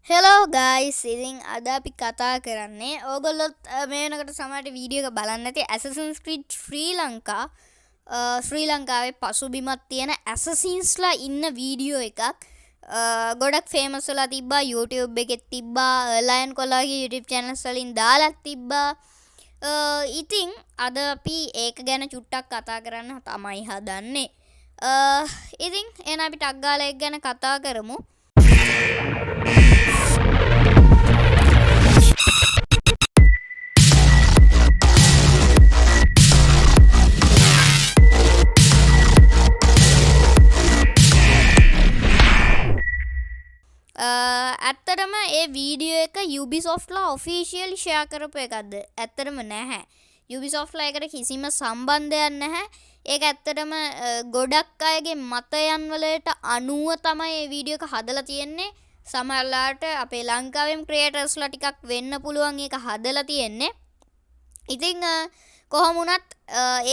Hello guys ඉතින් අද අපි කතා කරන්නේ ඕගොල්ලොත් මේ වෙනකොට සමහරට වීඩියෝ එක බලන්න ඇති Assassin's Creed ශ්‍රී ලංකාවේ පසුබිමක් තියෙන ඇසසින්ස්ලා ඉන්න වීඩියෝ එකක් ගොඩක් ෆේමස් වෙලා තිබ්බා YouTube එකෙත් තිබ්බා ලයන් කොලාගේ YouTube channels වලින් දාලා තිබ්බා ඉතින් අද අපි ඒක ගැන චුට්ටක් කතා කරන්න තමයි හදන්නේ ඉතින් එහෙනම් අපි ටක් ගාලා ඒක ගැන කතා කරමු ඇත්තටම ඒ වීඩියෝ එක Ubisoftලා ඔෆිෂියලි ෂෙයා කරපු එකක්ද ඇත්තටම නැහැ Ubisoftලා ඒකට කිසිම සම්බන්ධයක් නැහැ ඒක ඇත්තටම ගොඩක් අයගේ මතයන් වලට අනුව තමයි මේ වීඩියෝ එක හදලා තියෙන්නේ සමහරලාට අපේ ලංකාවෙම ක්‍රියේටර්ස්ලා ටිකක් වෙන්න පුළුවන් ඒක හදලා තියෙන්නේ ඉතින් කොහොම වුණත්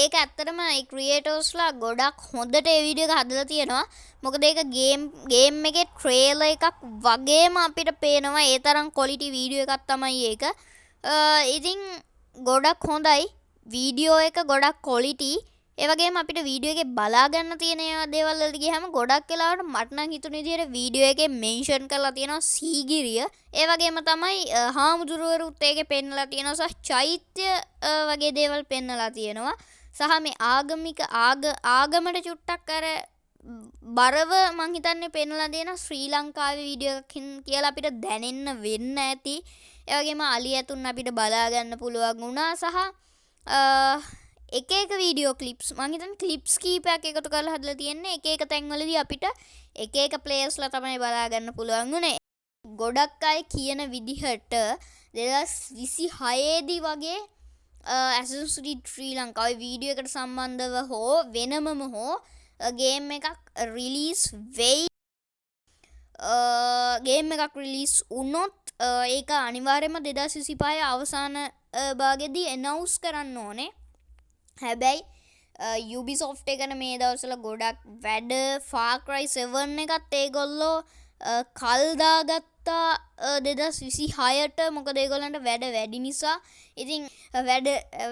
ඒක ඇත්තටම ඒ ක්‍රියේටර්ස්ලා ගොඩක් හොඳට ඒ වීඩියෝ එක හදලා තියෙනවා මොකද ඒක ගේම් එකේ ට්‍රේලර් එකක් වගේම අපිට පේනවා ඒ තරම් ක්වොලිටි වීඩියෝ එකක් තමයි ඒක. ඉතින් ගොඩක් හොඳයි වීඩියෝ එක ගොඩක් ක්වොලිටි. ඒ වගේම අපිට වීඩියෝ එකේ බලා ගන්න තියෙන දේවල් වලට ගියාම ගොඩක් වෙලාවට මට නම් හිතුණ විදිහට වීඩියෝ එකේ මෙන්ෂන් කරලා තියෙනවා සීගිරිය. ඒ වගේම තමයි හාමුදුරුවරුත් ඒකේ පෙන්නලා තියෙනවා සහ චෛත්‍ය වගේ දේවල් පෙන්නලා තියෙනවා. සහ මේ ආගමට චුට්ටක් අර බරව මං හිතන්නේ පෙන්වලා දෙන ශ්‍රී ලංකාවේ වීඩියෝ එකකින් කියලා අපිට දැනෙන්න වෙන්න ඇති. ඒ වගේම අලි ඇතුන් අපිට බලා ගන්න පුළුවන් වුණා සහ එක එක වීඩියෝ ක්ලිප්ස් මං හිතන්නේ ක්ලිප්ස් කීපයක් එකතු කරලා හදලා තියෙන්නේ එක එක තැන්වලදී අපිට එක එක ප්ලේයර්ස්ලා තමයි බලා ගන්න පුළුවන් වුණේ. ගොඩක් අය කියන විදිහට 2026 දී වගේ Assassin's Creed ශ්‍රී ලංකාවේ වීඩියෝ එකට සම්බන්ධව හෝ වෙනමම හෝ ගේම් එකක් රිලීස් වෙයි ගේම් එකක් රිලීස් වුණොත් ඒක අනිවාර්යයෙන්ම 2025 අවසාන භාගයේදී ඇනවුස් කරන්න ඕනේ. හැබැයි Ubisoft එකන මේ දවස්වල ගොඩක් වැඩ Far Cry 7 එකත් ඒගොල්ලෝ කල් දාගත්තා 2026ට මොකද ඒගොල්ලන්ට වැඩ වැඩි නිසා. ඉතින්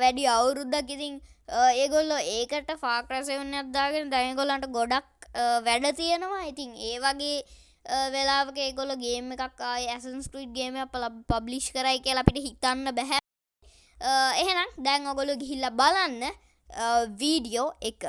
වැඩි අවුරුද්දක් ඉතින් ඒගොල්ලෝ ඒකට Far Cry 7 එකක් දාගෙන දැන් ඒගොල්ලන්ට ගොඩක් වැඩ තියෙනවා. ඉතින් ඒ වගේ වෙලාවක ඒගොල්ලෝ ගේම් එකක් ආයේ Assassin's Creed ගේම් එකක් පබ්ලිෂ් කරයි කියලා අපිට හිතන්න බෑ. එහෙනම් දැන් ඔයගොල්ලෝ ගිහිල්ලා බලන්න වීඩියෝ එක.